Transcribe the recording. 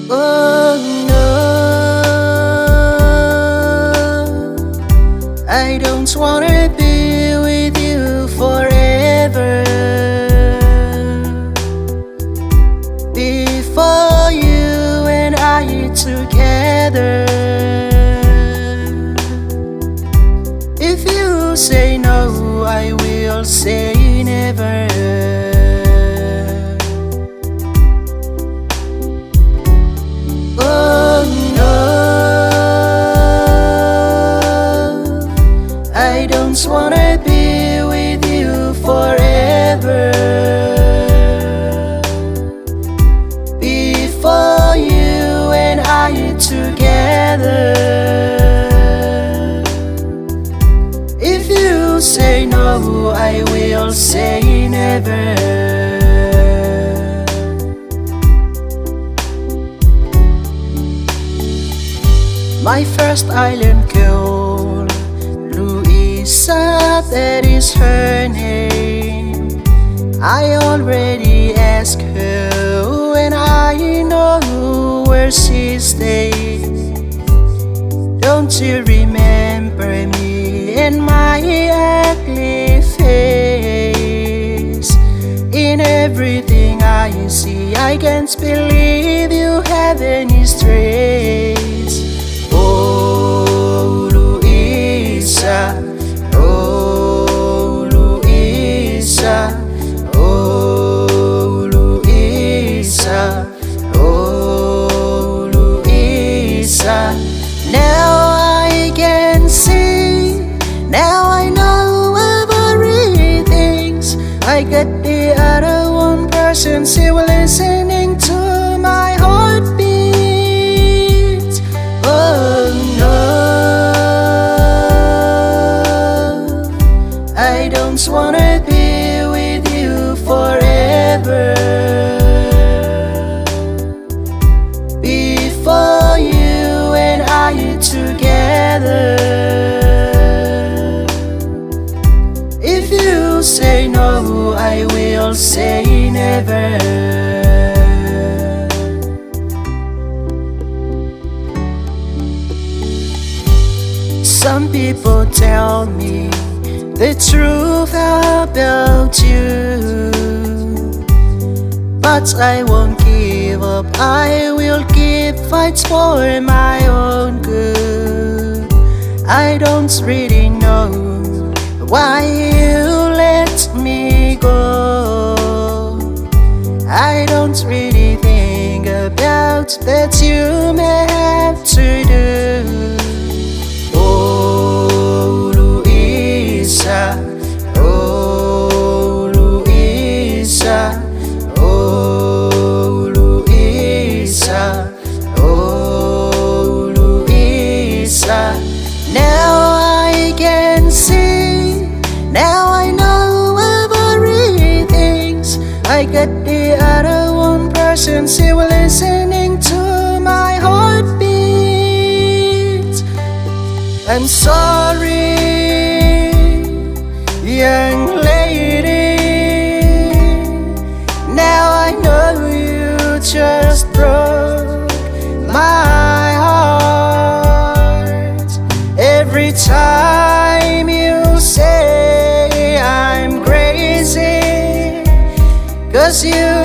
Oh no, I don't wanna be with you forever. Before you and I together. If you say no, I will say never. Oh no, I don't wanna be with you forever. Before you and I together. If you say no, I will say never. My first island girl, LUISA, that is her name. I already asked her and I know where she stays. Don't you remember me and my ugly face? In everything I see, I can't believe you have any trace. Oh LUISA, oh LUISA, oh LUISA, oh LUISA. Now I can see, now I know everything. I got the other one person still listening to my heartbeat. Oh no, I don't wanna be with you forever. Before you and I together. If you say no, I will say never. Some people tell me the truth about you, but I won't give up. I will keep fights for my own good. I don't really know why you let me go. I don't really think about that you may have to do. Oh LUISA, oh LUISA, oh LUISA, oh LUISA. Now I can see, now I know everything. I got the other one person still listening to my heartbeat. I'm sorry, young lady. Now I know you just broke my heart. Every time you say I'm crazy, 'cause you